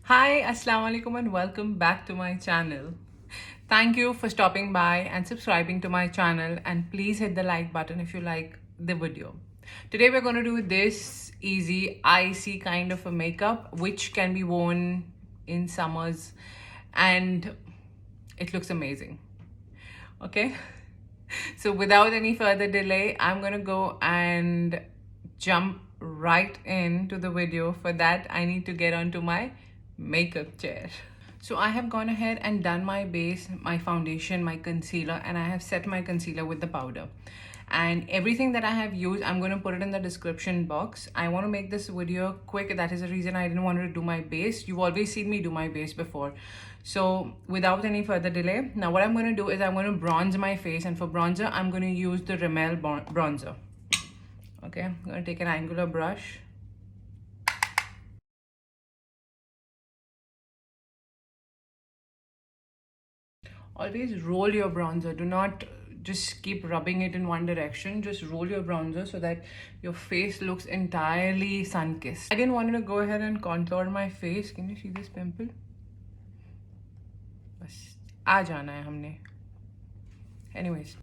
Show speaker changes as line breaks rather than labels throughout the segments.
Hi, Assalamualaikum and welcome back to my channel. Thank you for stopping by and subscribing to my channel, and please hit the like button if you like the video. Today we're going to do this easy icy kind of a makeup which can be worn in summers and it looks amazing. Okay? So without any further delay, I'm going to go and jump right into the video. For that, I need to get onto my makeup chair. So I have gone ahead and done my base, my foundation, my concealer, and I have set my concealer with the powder. And everything that I have used, I'm going to put it in the description box. I want to make this video quick. That is the reason I didn't want to do my base. You've always seen me do my base before. So without any further delay, now what I'm going to do is I'm going to bronze my face. And for bronzer, I'm going to use the Rimmel bronzer. Okay, I'm going to take an angular brush. Always roll your bronzer. Do not just keep rubbing it in one direction. Just roll your bronzer so that your face looks entirely sun-kissed. I didn't want to go ahead and contour my face. Can you see this pimple? Bas aa jana hai humne. Anyways,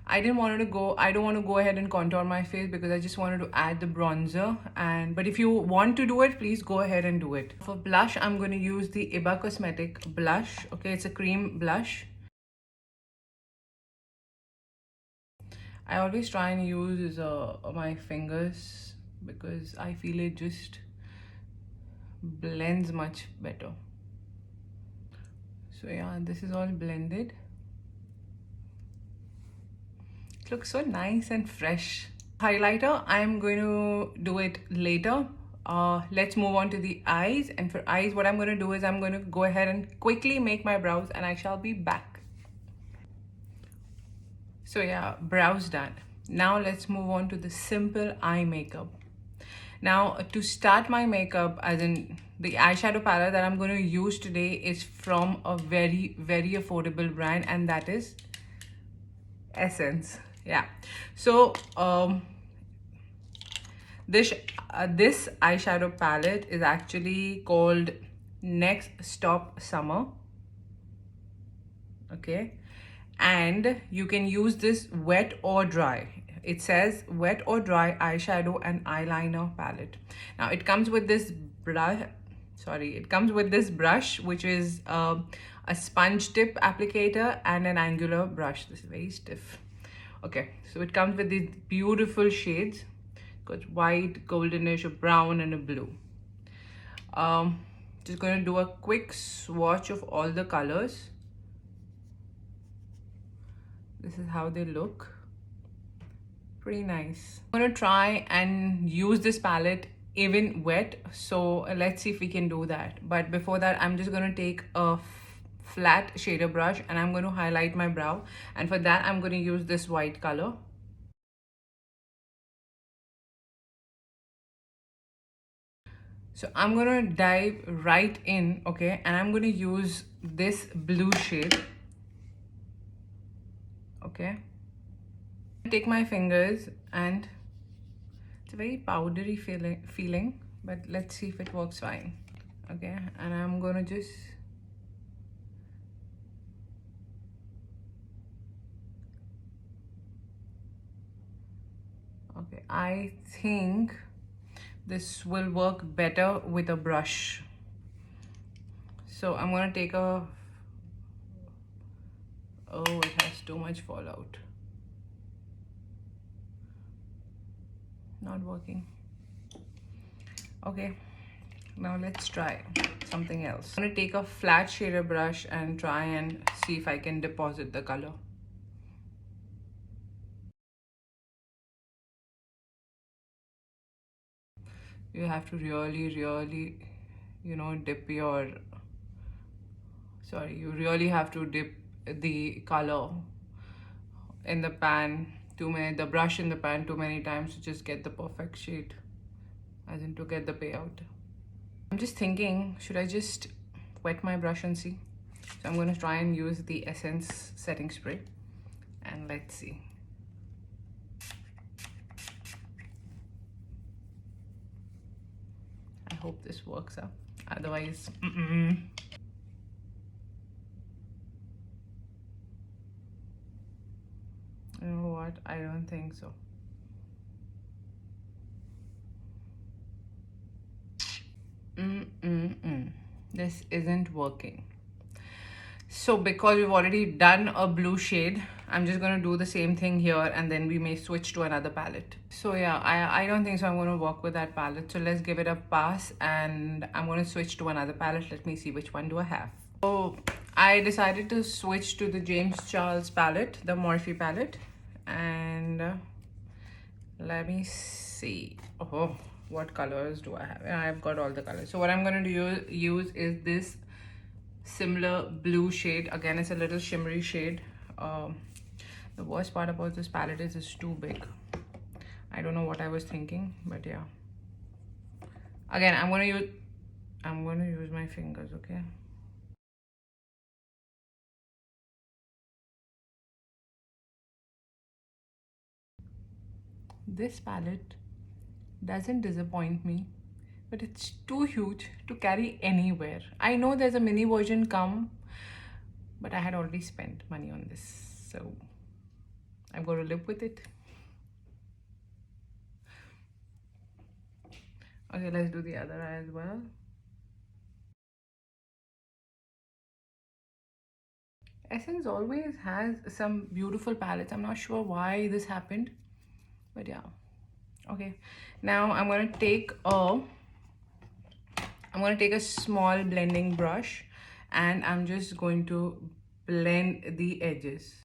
I don't want to go ahead and contour my face because I just wanted to add the bronzer. But if you want to do it, please go ahead and do it. For blush, I'm going to use the Iba Cosmetic blush. Okay, it's a cream blush. I always try and use my fingers because I feel it just blends much better. So yeah, this is all blended. It looks so nice and fresh. Highlighter, I'm going to do it later. Let's move on to the eyes. And for eyes, what I'm going to do is I'm going to go ahead and quickly make my brows and I shall be back. So yeah, brows done. Now let's move on to the simple eye makeup. Now to start my makeup, as in the eyeshadow palette that I'm going to use today is from a very affordable brand, and that is Essence. Yeah. So this eyeshadow palette is actually called Next Stop Summer. Okay, and you can use this wet or dry. It says wet or dry eyeshadow and eyeliner palette. Now it comes with this brush. It comes with this brush, which is a sponge tip applicator and an angular brush. This is very stiff. Okay, so it comes with these beautiful shades. Got white, goldenish, a brown, and a blue. Just going to do a quick swatch of all the colors. This is how they look. Pretty nice. I'm gonna try and use this palette even wet. So let's see if we can do that. But before that, I'm just gonna take a flat shader brush and I'm going to highlight my brow. And for that, I'm going to use this white color. So I'm going to dive right in, okay? And I'm going to use this blue shade. Okay, take my fingers and it's a very powdery feeling, but let's see if it works fine. Okay, and I'm gonna just I think this will work better with a brush. So I'm gonna take a it has too much fallout. Not working. Okay, now let's try something else. I'm gonna take a flat shader brush and try and see if I can deposit the color. You have to really, you know, dip your, you really have to dip the color in the pan the brush in the pan too many times to just get the perfect shade, as in to get the payout. I'm just thinking, should I just wet my brush and see? So I'm going to try and use the Essence setting spray and let's see. I hope this works out. Otherwise, you know what? I don't think so. This isn't working. So because we've already done a blue shade, I'm just going to do the same thing here, and then we may switch to another palette. So yeah, I don't think so I'm going to work with that palette. So let's give it a pass, and I'm going to switch to another palette. Let me see which one do I have. So I decided to switch to the James Charles palette, the Morphy palette. And let me see. Oh, what colors do I have? I've got all the colors. So what I'm going to use is this similar blue shade. Again, it's a little shimmery shade. The worst part about this palette is it's too big. I don't know what I was thinking, but yeah. Again, I'm going to use my fingers, okay? This palette doesn't disappoint me, but it's too huge to carry anywhere. I know there's a mini version come, but I had already spent money on this, so I'm going to live with it. Okay, let's do the other eye as well. Essence always has some beautiful palettes. I'm not sure why this happened, but yeah. Okay, now I'm going to take a small blending brush, and I'm just going to blend the edges.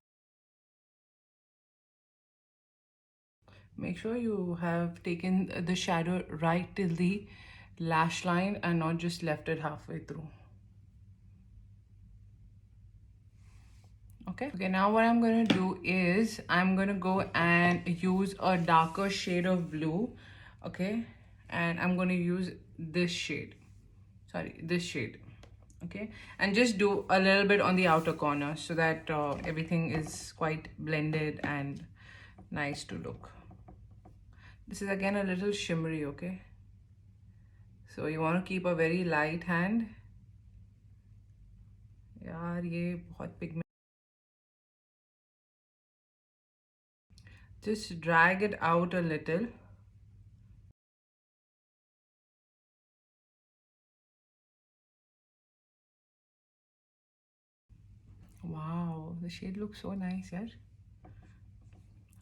Make sure you have taken the shadow right till the lash line and not just left it halfway through. Okay, now what I'm going to do is I'm going to go and use a darker shade of blue. Okay, and I'm going to use this shade. Okay, and just do a little bit on the outer corner so that everything is quite blended and nice to look. This is again a little shimmery, okay? So you want to keep a very light hand. यार ये बहुत pigment. Just drag it out a little. Wow, the shade looks so nice, yeah.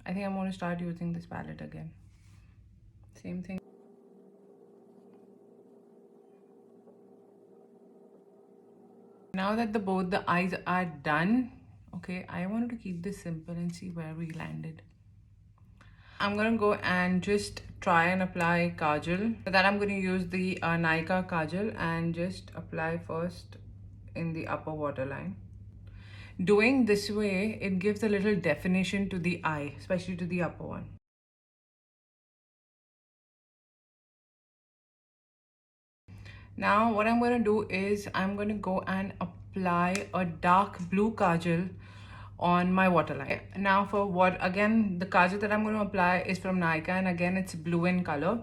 I think I'm going to start using this palette again. Same thing. Now that both the eyes are done, okay, I wanted to keep this simple and see where we landed. I'm going to go and just try and apply kajal. For that, I'm going to use the Nykaa kajal and just apply first in the upper waterline. Doing this way, it gives a little definition to the eye, especially to the upper one. Now what I'm going to do is I'm going to go and apply a dark blue kajal on my waterline. Now for what, again, the kajal that I'm going to apply is from Nykaa, and again it's blue in color.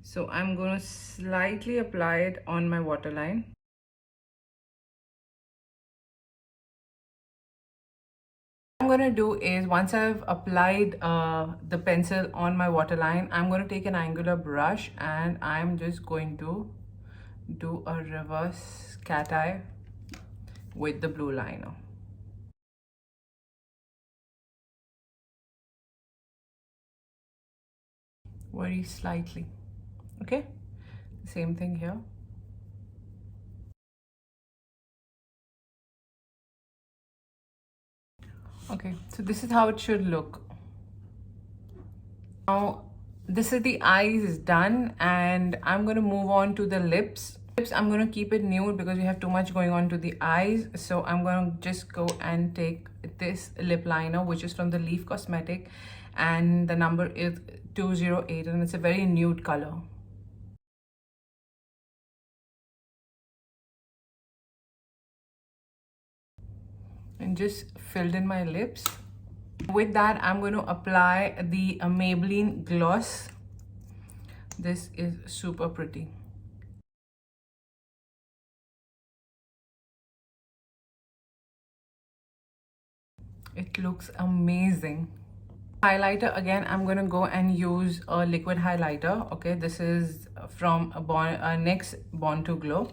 So I'm going to slightly apply it on my waterline. What I'm going to do is once I've applied the pencil on my waterline, I'm going to take an angular brush and I'm just going to do a reverse cat eye with the blue liner. Very slightly. Okay, same thing here. Okay, so this is how it should look. Now this is the eyes done, and I'm going to move on to the lips. I'm going to keep it nude because we have too much going on to the eyes. So I'm going to just go and take this lip liner, which is from the Leaf Cosmetic, and the number is 208, and it's a very nude color. And just filled in my lips. With that, I'm going to apply the Maybelline gloss. This is super pretty. It looks amazing. Highlighter, again, I'm gonna go and use a liquid highlighter. Okay, this is from a NYX Born to Glow.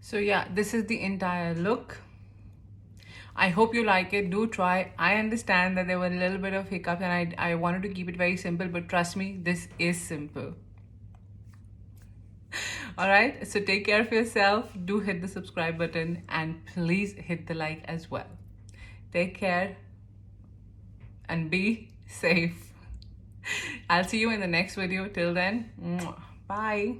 So yeah, this is the entire look. I hope you like it. Do try. I understand that there were a little bit of hiccups and I wanted to keep it very simple, but trust me, this is simple. Alright, so take care of yourself. Do hit the subscribe button and please hit the like as well. Take care and be safe. I'll see you in the next video. Till then, bye.